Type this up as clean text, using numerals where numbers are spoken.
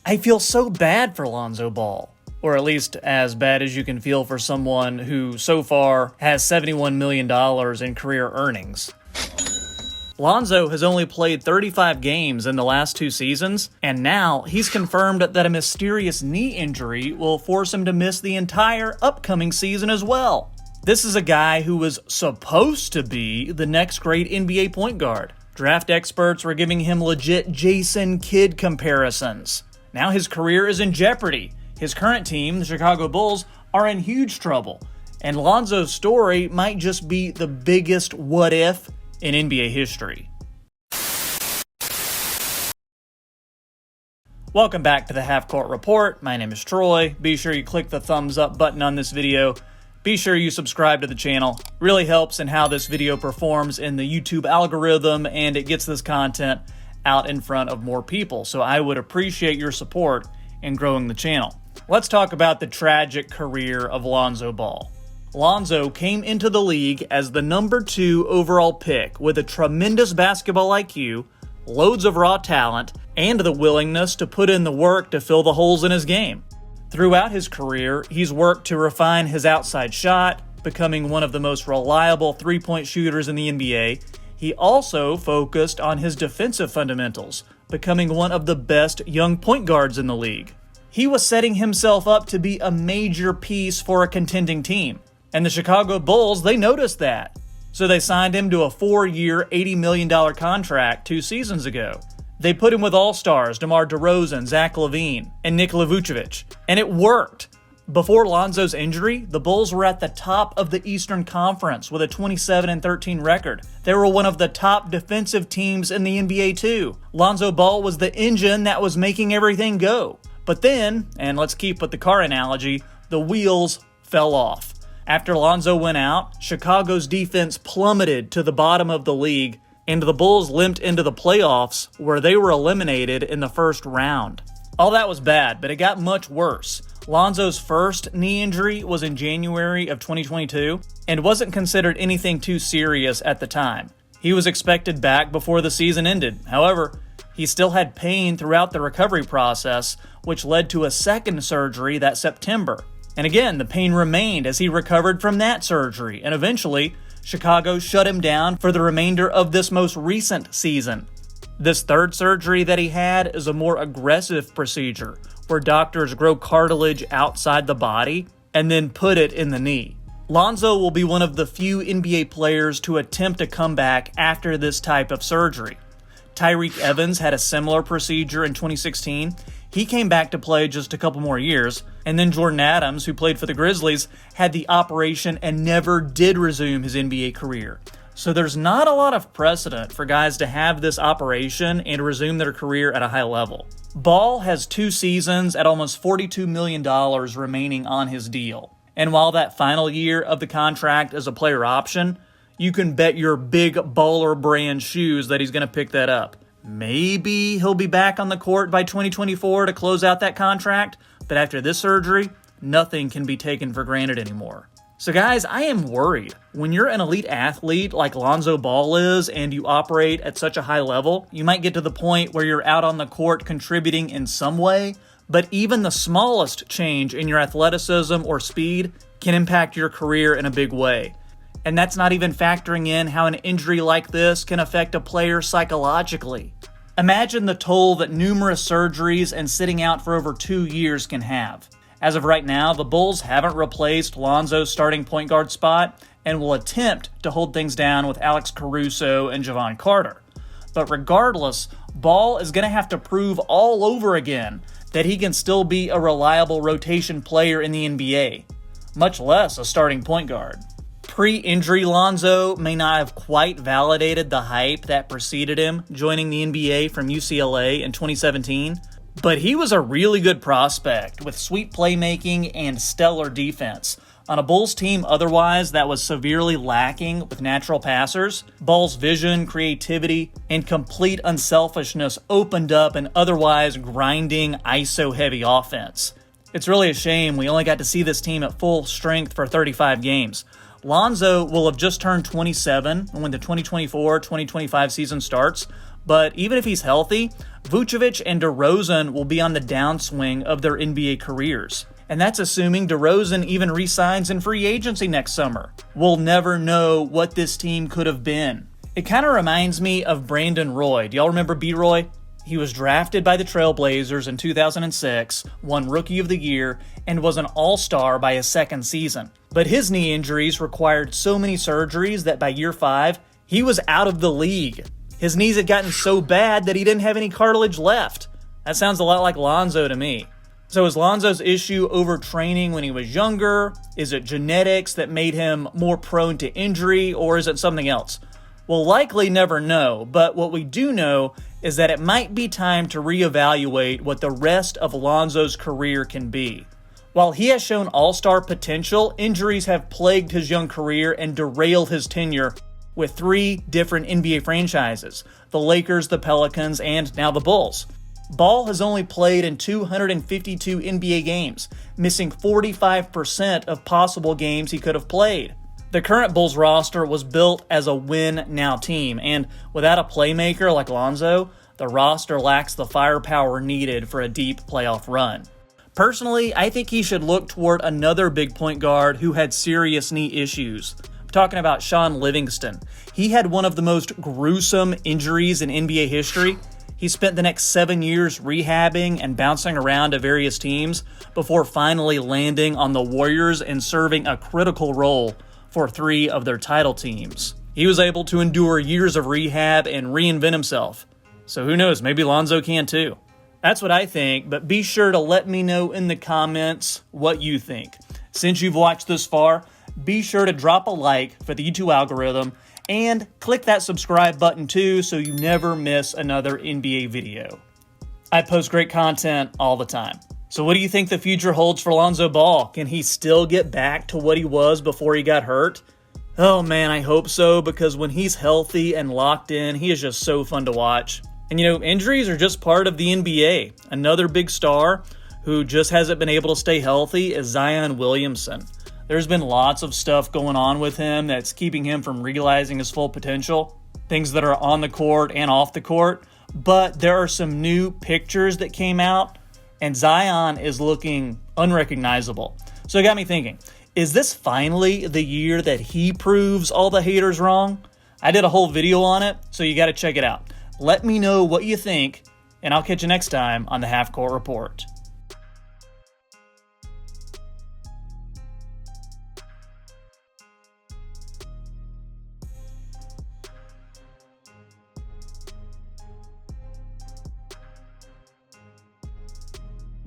I feel so bad for Lonzo Ball. Or at least as bad as you can feel for someone who so far has $71 million in career earnings. Lonzo has only played 35 games in the last 2 seasons, and now he's confirmed that a mysterious knee injury will force him to miss the entire upcoming season as well. This is a guy who was supposed to be the next great NBA point guard. Draft experts were giving him legit Jason Kidd comparisons. Now his career is in jeopardy. His current team, the Chicago Bulls, are in huge trouble, and Lonzo's story might just be the biggest what if in NBA history. Welcome back to the Half Court Report. My name is Troy. Be sure you click the thumbs up button on this video. Be sure you subscribe to the channel. It really helps in how this video performs in the YouTube algorithm, and it gets this content out in front of more people. So I would appreciate your support in growing the channel. Let's talk about the tragic career of Lonzo Ball. Lonzo came into the league as the number 2 overall pick with a tremendous basketball IQ, loads of raw talent, and the willingness to put in the work to fill the holes in his game. Throughout his career, he's worked to refine his outside shot, becoming one of the most reliable three-point shooters in the NBA. He also focused on his defensive fundamentals, becoming one of the best young point guards in the league. He was setting himself up to be a major piece for a contending team. And the Chicago Bulls, they noticed that. So they signed him to a 4-year, $80 million contract 2 seasons ago. They put him with all-stars DeMar DeRozan, Zach LaVine, and Nikola Vucevic. And it worked. Before Lonzo's injury, the Bulls were at the top of the Eastern Conference with a 27-13 record. They were one of the top defensive teams in the NBA too. Lonzo Ball was the engine that was making everything go. But then, and let's keep with the car analogy, the wheels fell off. After Lonzo went out, Chicago's defense plummeted to the bottom of the league, and the Bulls limped into the playoffs where they were eliminated in the first round. All that was bad, but it got much worse. Lonzo's first knee injury was in January of 2022 and wasn't considered anything too serious at the time. He was expected back before the season ended. However, he still had pain throughout the recovery process, which led to a second surgery that September. And again, the pain remained as he recovered from that surgery, and eventually, Chicago shut him down for the remainder of this most recent season. This third surgery that he had is a more aggressive procedure, where doctors grow cartilage outside the body and then put it in the knee. Lonzo will be one of the few NBA players to attempt a comeback after this type of surgery. Tyreke Evans had a similar procedure in 2016. He came back to play just a couple more years. And then Jordan Adams, who played for the Grizzlies, had the operation and never did resume his NBA career. So there's not a lot of precedent for guys to have this operation and resume their career at a high level. Ball has 2 seasons at almost $42 million remaining on his deal. And while that final year of the contract is a player option, you can bet your big baller brand shoes that he's going to pick that up. Maybe he'll be back on the court by 2024 to close out that contract, but after this surgery, nothing can be taken for granted anymore. So guys, I am worried. When you're an elite athlete like Lonzo Ball is and you operate at such a high level, you might get to the point where you're out on the court contributing in some way, but even the smallest change in your athleticism or speed can impact your career in a big way. And that's not even factoring in how an injury like this can affect a player psychologically. Imagine the toll that numerous surgeries and sitting out for over 2 years can have. As of right now, the Bulls haven't replaced Lonzo's starting point guard spot and will attempt to hold things down with Alex Caruso and Javon Carter. But regardless, Ball is going to have to prove all over again that he can still be a reliable rotation player in the NBA, much less a starting point guard. Pre-injury Lonzo may not have quite validated the hype that preceded him joining the NBA from UCLA in 2017, but he was a really good prospect with sweet playmaking and stellar defense. On a Bulls team otherwise that was severely lacking with natural passers, Ball's vision, creativity, and complete unselfishness opened up an otherwise grinding, ISO-heavy offense. It's really a shame we only got to see this team at full strength for 35 games. Lonzo will have just turned 27 when the 2024-2025 season starts, But even if he's healthy, Vucevic and DeRozan will be on the downswing of their NBA careers. And that's assuming DeRozan even re-signs in free agency next summer. We'll never know what this team could have been. It kind of reminds me of Brandon Roy. Do y'all remember B-Roy? He was drafted by the Trailblazers in 2006, won Rookie of the Year, and was an all-star by his second season. But his knee injuries required so many surgeries that by year 5, he was out of the league. His knees had gotten so bad that he didn't have any cartilage left. That sounds a lot like Lonzo to me. So is Lonzo's issue overtraining when he was younger? Is it genetics that made him more prone to injury, or is it something else? We'll likely never know, but what we do know is that it might be time to reevaluate what the rest of Lonzo's career can be. While he has shown all-star potential, injuries have plagued his young career and derailed his tenure with 3 different NBA franchises: the Lakers, the Pelicans, and now the Bulls. Ball has only played in 252 NBA games, missing 45% of possible games he could have played. The current Bulls roster was built as a win-now team, and without a playmaker like Lonzo, the roster lacks the firepower needed for a deep playoff run. Personally, I think he should look toward another big point guard who had serious knee issues. I'm talking about Sean Livingston. He had one of the most gruesome injuries in NBA history. He spent the next 7 years rehabbing and bouncing around to various teams before finally landing on the Warriors and serving a critical role for 3 of their title teams. He was able to endure years of rehab and reinvent himself. So who knows, maybe Lonzo can too. That's what I think, but be sure to let me know in the comments what you think. Since you've watched this far, be sure to drop a like for the YouTube algorithm and click that subscribe button too so you never miss another NBA video. I post great content all the time. So what do you think the future holds for Lonzo Ball? Can he still get back to what he was before he got hurt? Oh man, I hope so, because when he's healthy and locked in, he is just so fun to watch. And you know, injuries are just part of the NBA. Another big star who just hasn't been able to stay healthy is Zion Williamson. There's been lots of stuff going on with him that's keeping him from realizing his full potential. Things that are on the court and off the court. But there are some new pictures that came out, and Zion is looking unrecognizable. So it got me thinking, is this finally the year that he proves all the haters wrong? I did a whole video on it, so you got to check it out. Let me know what you think, and I'll catch you next time on the Half Court Report.